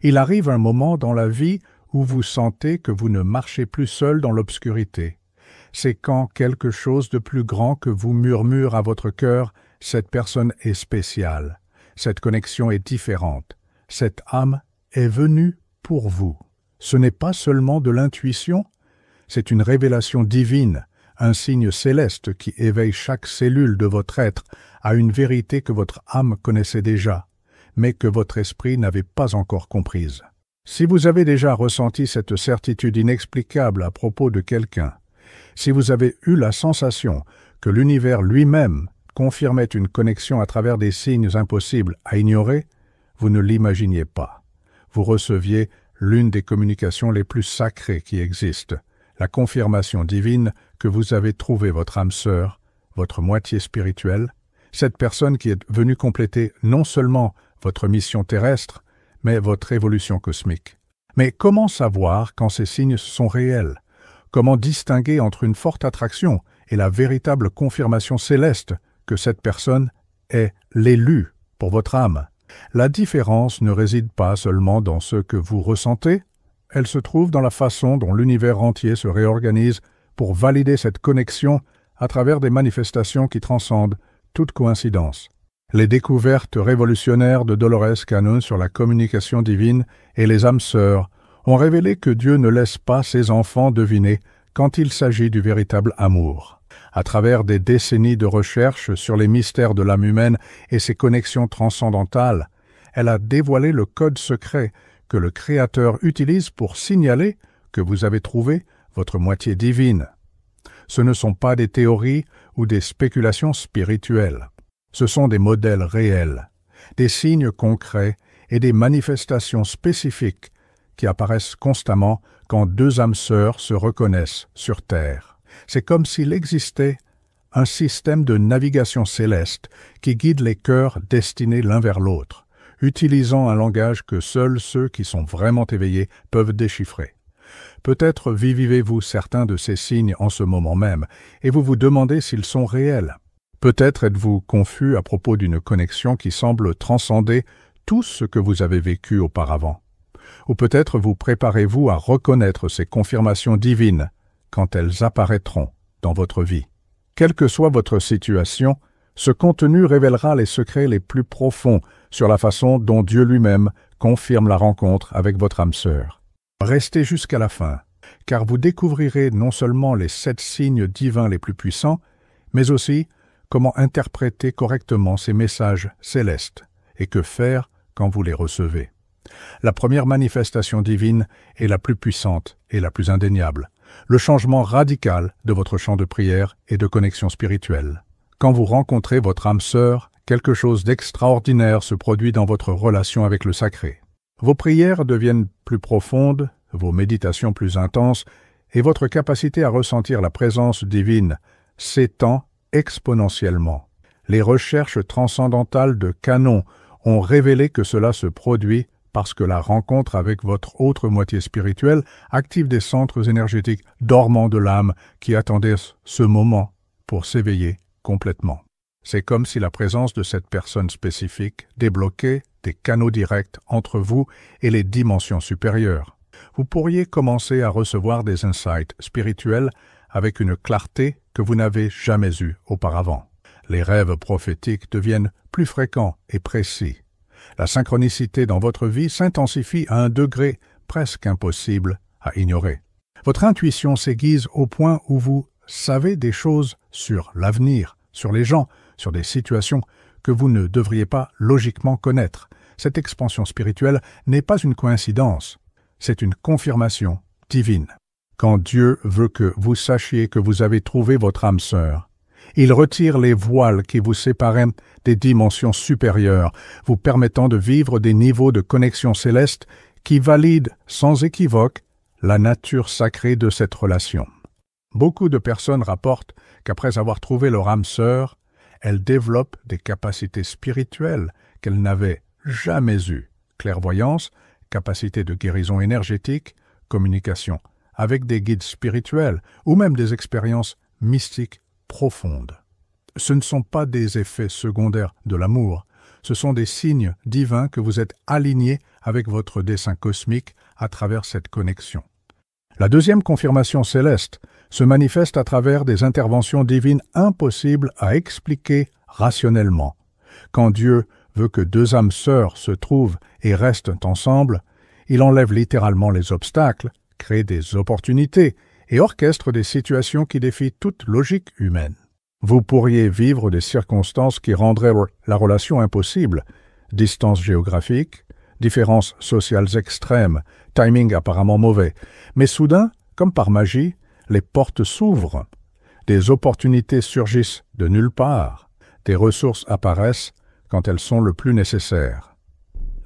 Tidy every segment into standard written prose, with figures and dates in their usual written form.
Il arrive un moment dans la vie où vous sentez que vous ne marchez plus seul dans l'obscurité. C'est quand quelque chose de plus grand que vous murmure à votre cœur « Cette personne est spéciale, cette connexion est différente, cette âme est venue pour vous ». Ce n'est pas seulement de l'intuition, c'est une révélation divine, un signe céleste qui éveille chaque cellule de votre être à une vérité que votre âme connaissait déjà, mais que votre esprit n'avait pas encore comprise. Si vous avez déjà ressenti cette certitude inexplicable à propos de quelqu'un, si vous avez eu la sensation que l'univers lui-même confirmait une connexion à travers des signes impossibles à ignorer, vous ne l'imaginiez pas. Vous receviez l'une des communications les plus sacrées qui existent, la confirmation divine que vous avez trouvé votre âme sœur, votre moitié spirituelle, cette personne qui est venue compléter non seulement votre mission terrestre, mais votre évolution cosmique. Mais comment savoir quand ces signes sont réels? Comment distinguer entre une forte attraction et la véritable confirmation céleste que cette personne est l'élu pour votre âme? La différence ne réside pas seulement dans ce que vous ressentez, elle se trouve dans la façon dont l'univers entier se réorganise pour valider cette connexion à travers des manifestations qui transcendent toute coïncidence. Les découvertes révolutionnaires de Dolores Cannon sur la communication divine et les âmes sœurs ont révélé que Dieu ne laisse pas ses enfants deviner quand il s'agit du véritable amour. À travers des décennies de recherche sur les mystères de l'âme humaine et ses connexions transcendantales, elle a dévoilé le code secret que le Créateur utilise pour signaler que vous avez trouvé votre moitié divine. Ce ne sont pas des théories ou des spéculations spirituelles. Ce sont des modèles réels, des signes concrets et des manifestations spécifiques qui apparaissent constamment quand deux âmes sœurs se reconnaissent sur Terre. C'est comme s'il existait un système de navigation céleste qui guide les cœurs destinés l'un vers l'autre, utilisant un langage que seuls ceux qui sont vraiment éveillés peuvent déchiffrer. Peut-être vivez-vous certains de ces signes en ce moment même, et vous vous demandez s'ils sont réels. Peut-être êtes-vous confus à propos d'une connexion qui semble transcender tout ce que vous avez vécu auparavant. Ou peut-être vous préparez-vous à reconnaître ces confirmations divines quand elles apparaîtront dans votre vie. Quelle que soit votre situation, ce contenu révélera les secrets les plus profonds sur la façon dont Dieu lui-même confirme la rencontre avec votre âme sœur. Restez jusqu'à la fin, car vous découvrirez non seulement les 7 signes divins les plus puissants, mais aussi comment interpréter correctement ces messages célestes et que faire quand vous les recevez. La première manifestation divine est la plus puissante et la plus indéniable, le changement radical de votre champ de prière et de connexion spirituelle. Quand vous rencontrez votre âme sœur, quelque chose d'extraordinaire se produit dans votre relation avec le sacré. Vos prières deviennent plus profondes, vos méditations plus intenses, et votre capacité à ressentir la présence divine s'étend exponentiellement. Les recherches transcendantales de Cannon ont révélé que cela se produit parce que la rencontre avec votre autre moitié spirituelle active des centres énergétiques dormants de l'âme qui attendaient ce moment pour s'éveiller complètement. C'est comme si la présence de cette personne spécifique débloquait des canaux directs entre vous et les dimensions supérieures. Vous pourriez commencer à recevoir des insights spirituels avec une clarté que vous n'avez jamais eue auparavant. Les rêves prophétiques deviennent plus fréquents et précis. La synchronicité dans votre vie s'intensifie à un degré presque impossible à ignorer. Votre intuition s'aiguise au point où vous savez des choses sur l'avenir, sur les gens, sur des situations que vous ne devriez pas logiquement connaître. Cette expansion spirituelle n'est pas une coïncidence, c'est une confirmation divine. Quand Dieu veut que vous sachiez que vous avez trouvé votre âme sœur, il retire les voiles qui vous séparaient des dimensions supérieures, vous permettant de vivre des niveaux de connexion céleste qui valident sans équivoque la nature sacrée de cette relation. Beaucoup de personnes rapportent qu'après avoir trouvé leur âme sœur, elles développent des capacités spirituelles qu'elles n'avaient jamais eues. Clairvoyance, capacité de guérison énergétique, communication avec des guides spirituels ou même des expériences mystiques profondes. Ce ne sont pas des effets secondaires de l'amour, ce sont des signes divins que vous êtes alignés avec votre dessein cosmique à travers cette connexion. La deuxième confirmation céleste se manifeste à travers des interventions divines impossibles à expliquer rationnellement. Quand Dieu veut que deux âmes sœurs se trouvent et restent ensemble, il enlève littéralement les obstacles, crée des opportunités et orchestre des situations qui défient toute logique humaine. Vous pourriez vivre des circonstances qui rendraient la relation impossible, distance géographique, différences sociales extrêmes, timing apparemment mauvais, mais soudain, comme par magie, les portes s'ouvrent, des opportunités surgissent de nulle part, des ressources apparaissent quand elles sont le plus nécessaires.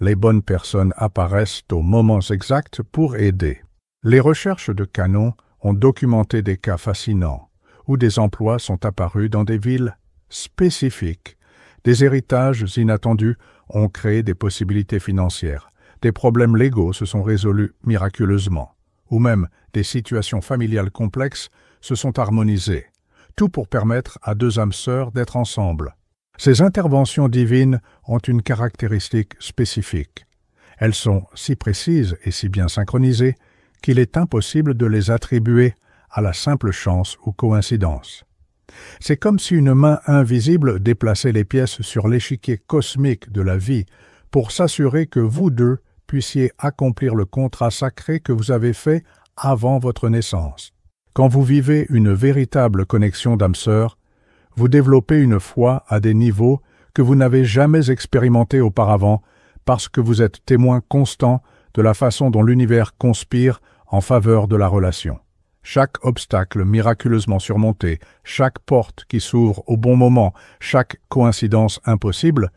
Les bonnes personnes apparaissent aux moments exacts pour aider. Les recherches de Canon ont documenté des cas fascinants, où des emplois sont apparus dans des villes spécifiques. Des héritages inattendus ont créé des possibilités financières. Des problèmes légaux se sont résolus miraculeusement. Ou même des situations familiales complexes se sont harmonisées. Tout pour permettre à deux âmes sœurs d'être ensemble. Ces interventions divines ont une caractéristique spécifique. Elles sont si précises et si bien synchronisées qu'il est impossible de les attribuer à la simple chance ou coïncidence. C'est comme si une main invisible déplaçait les pièces sur l'échiquier cosmique de la vie pour s'assurer que vous deux puissiez accomplir le contrat sacré que vous avez fait avant votre naissance. Quand vous vivez une véritable connexion d'âme sœur, vous développez une foi à des niveaux que vous n'avez jamais expérimentés auparavant parce que vous êtes témoin constant de la façon dont l'univers conspire en faveur de la relation. Chaque obstacle miraculeusement surmonté, chaque porte qui s'ouvre au bon moment, chaque coïncidence impossible,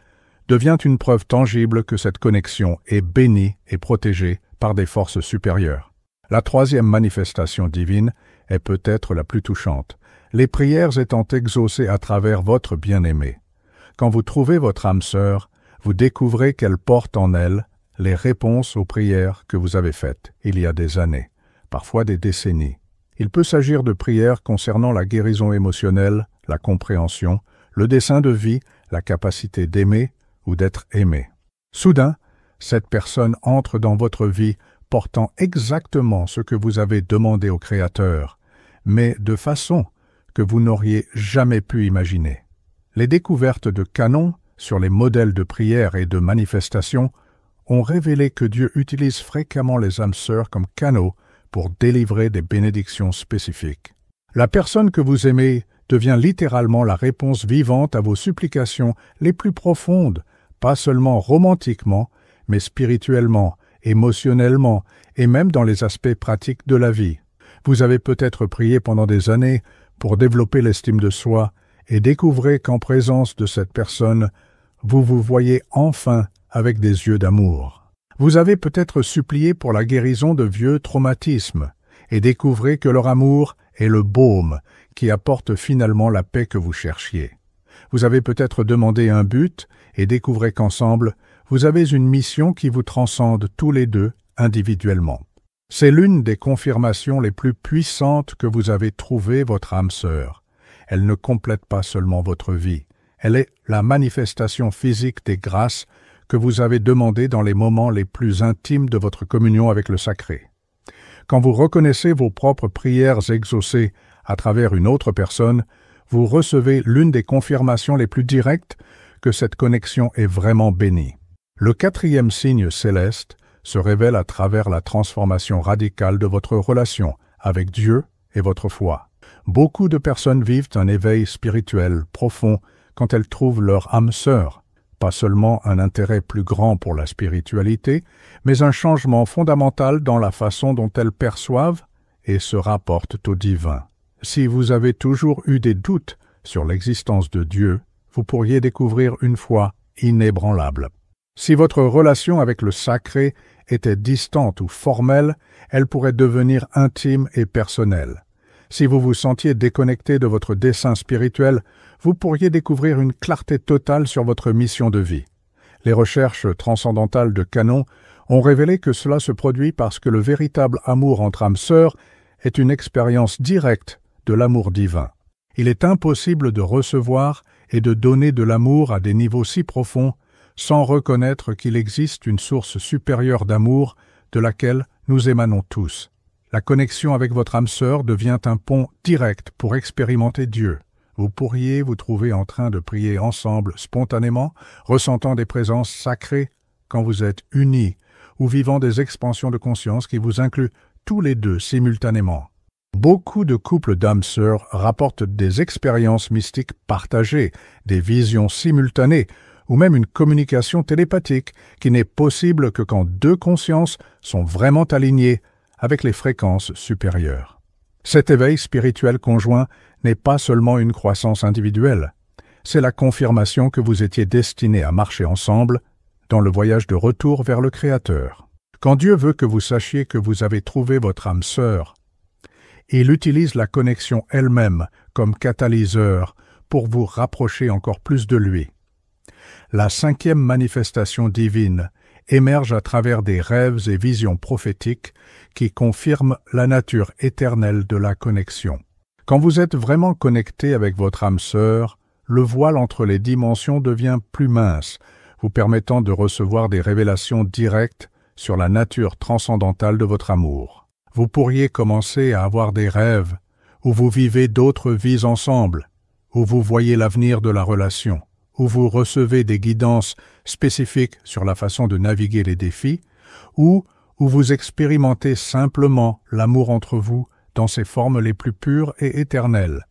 devient une preuve tangible que cette connexion est bénie et protégée par des forces supérieures. La troisième manifestation divine est peut-être la plus touchante, les prières étant exaucées à travers votre bien-aimé. Quand vous trouvez votre âme sœur, vous découvrez qu'elle porte en elle les réponses aux prières que vous avez faites il y a des années, parfois des décennies. Il peut s'agir de prières concernant la guérison émotionnelle, la compréhension, le dessein de vie, la capacité d'aimer ou d'être aimé. Soudain, cette personne entre dans votre vie portant exactement ce que vous avez demandé au Créateur, mais de façon que vous n'auriez jamais pu imaginer. Les découvertes de Canon sur les modèles de prière et de manifestation ont révélé que Dieu utilise fréquemment les âmes sœurs comme canaux pour délivrer des bénédictions spécifiques. La personne que vous aimez devient littéralement la réponse vivante à vos supplications les plus profondes, pas seulement romantiquement, mais spirituellement, émotionnellement et même dans les aspects pratiques de la vie. Vous avez peut-être prié pendant des années pour développer l'estime de soi et découvrez qu'en présence de cette personne, vous vous voyez enfin avec des yeux d'amour. Vous avez peut-être supplié pour la guérison de vieux traumatismes et découvrez que leur amour est le baume qui apporte finalement la paix que vous cherchiez. Vous avez peut-être demandé un but et découvrez qu'ensemble, vous avez une mission qui vous transcende tous les deux individuellement. C'est l'une des confirmations les plus puissantes que vous avez trouvées votre âme sœur. Elle ne complète pas seulement votre vie, elle est la manifestation physique des grâces que vous avez demandées dans les moments les plus intimes de votre communion avec le sacré. Quand vous reconnaissez vos propres prières exaucées à travers une autre personne, vous recevez l'une des confirmations les plus directes que cette connexion est vraiment bénie. Le quatrième signe céleste se révèle à travers la transformation radicale de votre relation avec Dieu et votre foi. Beaucoup de personnes vivent un éveil spirituel profond quand elles trouvent leur âme sœur, pas seulement un intérêt plus grand pour la spiritualité, mais un changement fondamental dans la façon dont elles perçoivent et se rapportent au divin. Si vous avez toujours eu des doutes sur l'existence de Dieu, vous pourriez découvrir une foi inébranlable. Si votre relation avec le sacré était distante ou formelle, elle pourrait devenir intime et personnelle. Si vous vous sentiez déconnecté de votre dessein spirituel, vous pourriez découvrir une clarté totale sur votre mission de vie. Les recherches transcendantales de Canon ont révélé que cela se produit parce que le véritable amour entre âmes sœurs est une expérience directe de l'amour divin. Il est impossible de recevoir et de donner de l'amour à des niveaux si profonds sans reconnaître qu'il existe une source supérieure d'amour de laquelle nous émanons tous. La connexion avec votre âme sœur devient un pont direct pour expérimenter Dieu. Vous pourriez vous trouver en train de prier ensemble spontanément, ressentant des présences sacrées quand vous êtes unis, ou vivant des expansions de conscience qui vous incluent tous les deux simultanément. Beaucoup de couples d'âmes sœurs rapportent des expériences mystiques partagées, des visions simultanées, ou même une communication télépathique qui n'est possible que quand deux consciences sont vraiment alignées avec les fréquences supérieures. Cet éveil spirituel conjoint n'est pas seulement une croissance individuelle, c'est la confirmation que vous étiez destinés à marcher ensemble dans le voyage de retour vers le Créateur. Quand Dieu veut que vous sachiez que vous avez trouvé votre âme sœur, il utilise la connexion elle-même comme catalyseur pour vous rapprocher encore plus de lui. La 5e manifestation divine émerge à travers des rêves et visions prophétiques qui confirment la nature éternelle de la connexion. Quand vous êtes vraiment connecté avec votre âme sœur, le voile entre les dimensions devient plus mince, vous permettant de recevoir des révélations directes sur la nature transcendantale de votre amour. Vous pourriez commencer à avoir des rêves où vous vivez d'autres vies ensemble, où vous voyez l'avenir de la relation, où vous recevez des guidances spécifiques sur la façon de naviguer les défis, ou où vous expérimentez simplement l'amour entre vous dans ses formes les plus pures et éternelles.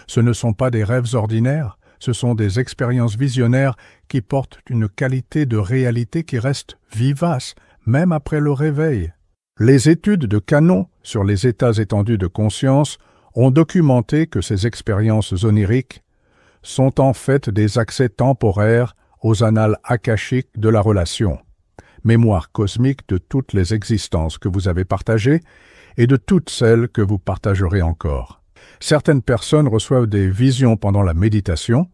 Ce ne sont pas des rêves ordinaires, ce sont des expériences visionnaires qui portent une qualité de réalité qui reste vivace, même après le réveil. Les études de Canon sur les états étendus de conscience ont documenté que ces expériences oniriques sont en fait des accès temporaires aux annales akashiques de la relation, mémoire cosmique de toutes les existences que vous avez partagées et de toutes celles que vous partagerez encore. Certaines personnes reçoivent des visions pendant la méditation,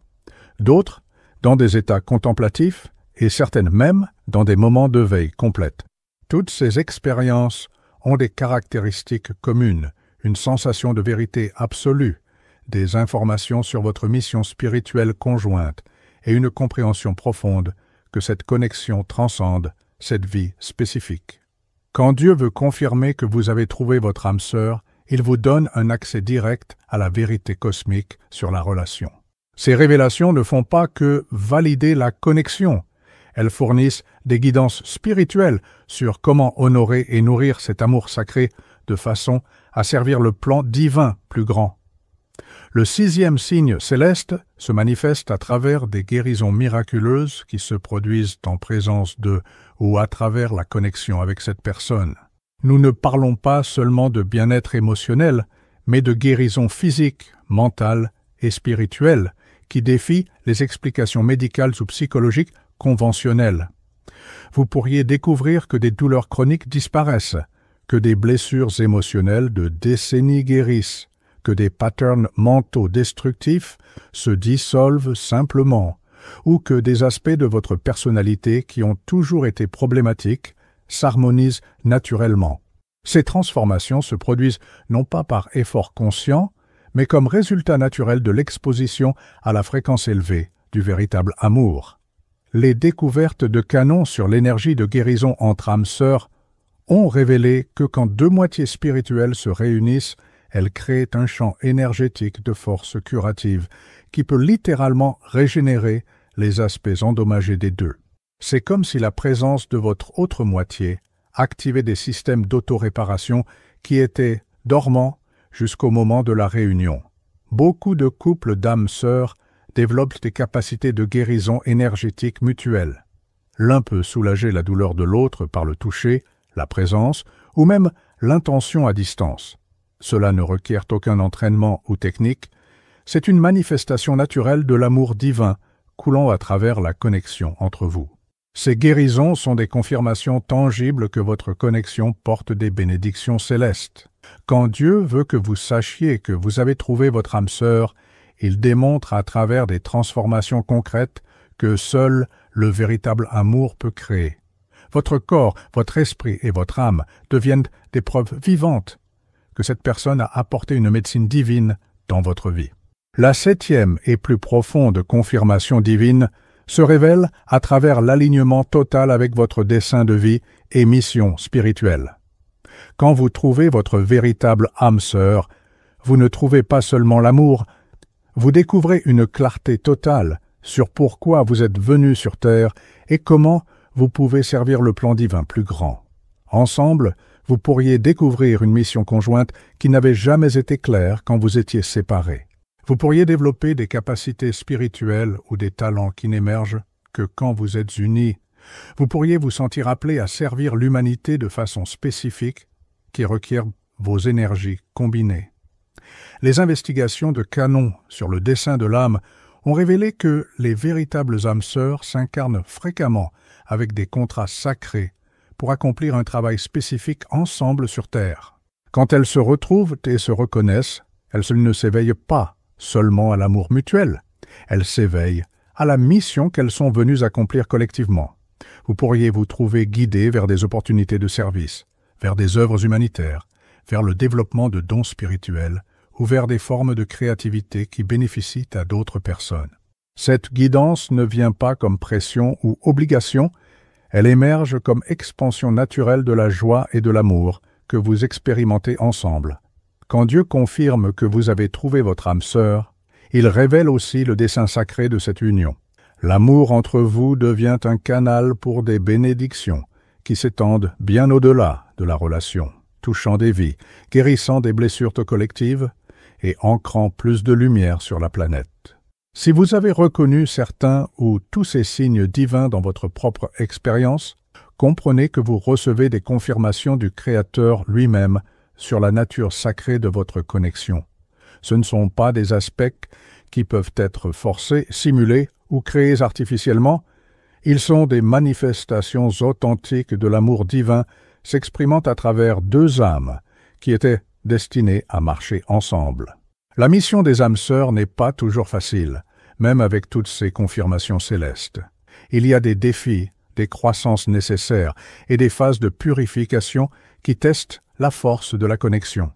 d'autres dans des états contemplatifs et certaines même dans des moments de veille complète. Toutes ces expériences ont des caractéristiques communes, une sensation de vérité absolue, des informations sur votre mission spirituelle conjointe et une compréhension profonde que cette connexion transcende cette vie spécifique. Quand Dieu veut confirmer que vous avez trouvé votre âme sœur, il vous donne un accès direct à la vérité cosmique sur la relation. Ces révélations ne font pas que valider la connexion. Elles fournissent des guidances spirituelles sur comment honorer et nourrir cet amour sacré de façon à servir le plan divin plus grand. Le 6e signe céleste se manifeste à travers des guérisons miraculeuses qui se produisent en présence de ou à travers la connexion avec cette personne. Nous ne parlons pas seulement de bien-être émotionnel, mais de guérison physique, mentale et spirituelle qui défient les explications médicales ou psychologiques conventionnelles. Vous pourriez découvrir que des douleurs chroniques disparaissent, que des blessures émotionnelles de décennies guérissent, que des patterns mentaux destructifs se dissolvent simplement, ou que des aspects de votre personnalité qui ont toujours été problématiques s'harmonisent naturellement. Ces transformations se produisent non pas par effort conscient, mais comme résultat naturel de l'exposition à la fréquence élevée du véritable amour. Les découvertes de Canon sur l'énergie de guérison entre âmes sœurs ont révélé que quand deux moitiés spirituelles se réunissent, elles créent un champ énergétique de force curative qui peut littéralement régénérer les aspects endommagés des deux. C'est comme si la présence de votre autre moitié activait des systèmes d'autoréparation qui étaient dormants jusqu'au moment de la réunion. Beaucoup de couples d'âmes sœurs développent des capacités de guérison énergétique mutuelle. L'un peut soulager la douleur de l'autre par le toucher, la présence ou même l'intention à distance. Cela ne requiert aucun entraînement ou technique, c'est une manifestation naturelle de l'amour divin coulant à travers la connexion entre vous. Ces guérisons sont des confirmations tangibles que votre connexion porte des bénédictions célestes. Quand Dieu veut que vous sachiez que vous avez trouvé votre âme sœur, il démontre à travers des transformations concrètes que seul le véritable amour peut créer. Votre corps, votre esprit et votre âme deviennent des preuves vivantes que cette personne a apporté une médecine divine dans votre vie. La 7e et plus profonde confirmation divine se révèle à travers l'alignement total avec votre dessein de vie et mission spirituelle. Quand vous trouvez votre véritable âme sœur, vous ne trouvez pas seulement l'amour, vous découvrez une clarté totale sur pourquoi vous êtes venu sur terre et comment vous pouvez servir le plan divin plus grand. Ensemble, vous pourriez découvrir une mission conjointe qui n'avait jamais été claire quand vous étiez séparés. Vous pourriez développer des capacités spirituelles ou des talents qui n'émergent que quand vous êtes unis. Vous pourriez vous sentir appelé à servir l'humanité de façon spécifique qui requiert vos énergies combinées. Les investigations de Canon sur le dessein de l'âme ont révélé que les véritables âmes sœurs s'incarnent fréquemment avec des contrats sacrés pour accomplir un travail spécifique ensemble sur Terre. Quand elles se retrouvent et se reconnaissent, elles ne s'éveillent pas seulement à l'amour mutuel, elles s'éveillent à la mission qu'elles sont venues accomplir collectivement. Vous pourriez vous trouver guidé vers des opportunités de service, vers des œuvres humanitaires, vers le développement de dons spirituels ou vers des formes de créativité qui bénéficient à d'autres personnes. Cette guidance ne vient pas comme pression ou obligation, elle émerge comme expansion naturelle de la joie et de l'amour que vous expérimentez ensemble. Quand Dieu confirme que vous avez trouvé votre âme sœur, il révèle aussi le dessein sacré de cette union. L'amour entre vous devient un canal pour des bénédictions qui s'étendent bien au-delà de la relation, touchant des vies, guérissant des blessures collectives et ancrant plus de lumière sur la planète. Si vous avez reconnu certains ou tous ces signes divins dans votre propre expérience, comprenez que vous recevez des confirmations du Créateur lui-même sur la nature sacrée de votre connexion. Ce ne sont pas des aspects qui peuvent être forcés, simulés ou créés artificiellement, ils sont des manifestations authentiques de l'amour divin s'exprimant à travers deux âmes qui étaient destinées à marcher ensemble. La mission des âmes sœurs n'est pas toujours facile, même avec toutes ces confirmations célestes. Il y a des défis, des croissances nécessaires et des phases de purification qui testent la force de la connexion.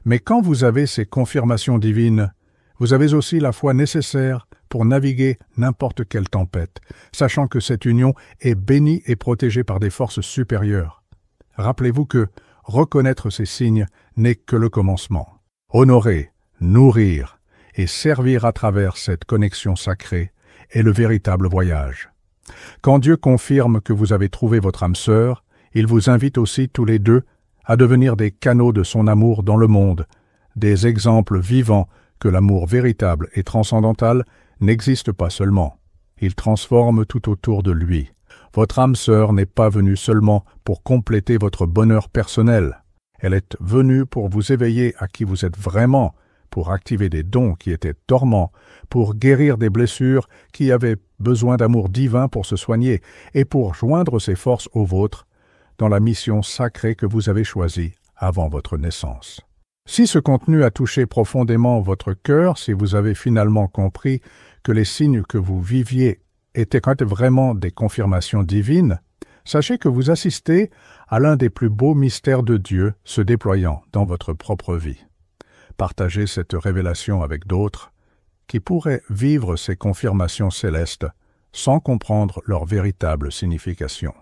Mais quand vous avez ces confirmations divines, vous avez aussi la foi nécessaire pour naviguer n'importe quelle tempête, sachant que cette union est bénie et protégée par des forces supérieures. Rappelez-vous que reconnaître ces signes n'est que le commencement. Honorer, nourrir et servir à travers cette connexion sacrée est le véritable voyage. Quand Dieu confirme que vous avez trouvé votre âme sœur, il vous invite aussi tous les deux à devenir des canaux de son amour dans le monde, des exemples vivants que l'amour véritable et transcendantal n'existe pas seulement. Il transforme tout autour de lui. Votre âme sœur n'est pas venue seulement pour compléter votre bonheur personnel. Elle est venue pour vous éveiller à qui vous êtes vraiment, pour activer des dons qui étaient dormants, pour guérir des blessures qui avaient besoin d'amour divin pour se soigner et pour joindre ses forces aux vôtres dans la mission sacrée que vous avez choisie avant votre naissance. Si ce contenu a touché profondément votre cœur, si vous avez finalement compris que les signes que vous viviez étaient vraiment des confirmations divines, sachez que vous assistez à l'un des plus beaux mystères de Dieu se déployant dans votre propre vie. Partagez cette révélation avec d'autres qui pourraient vivre ces confirmations célestes sans comprendre leur véritable signification.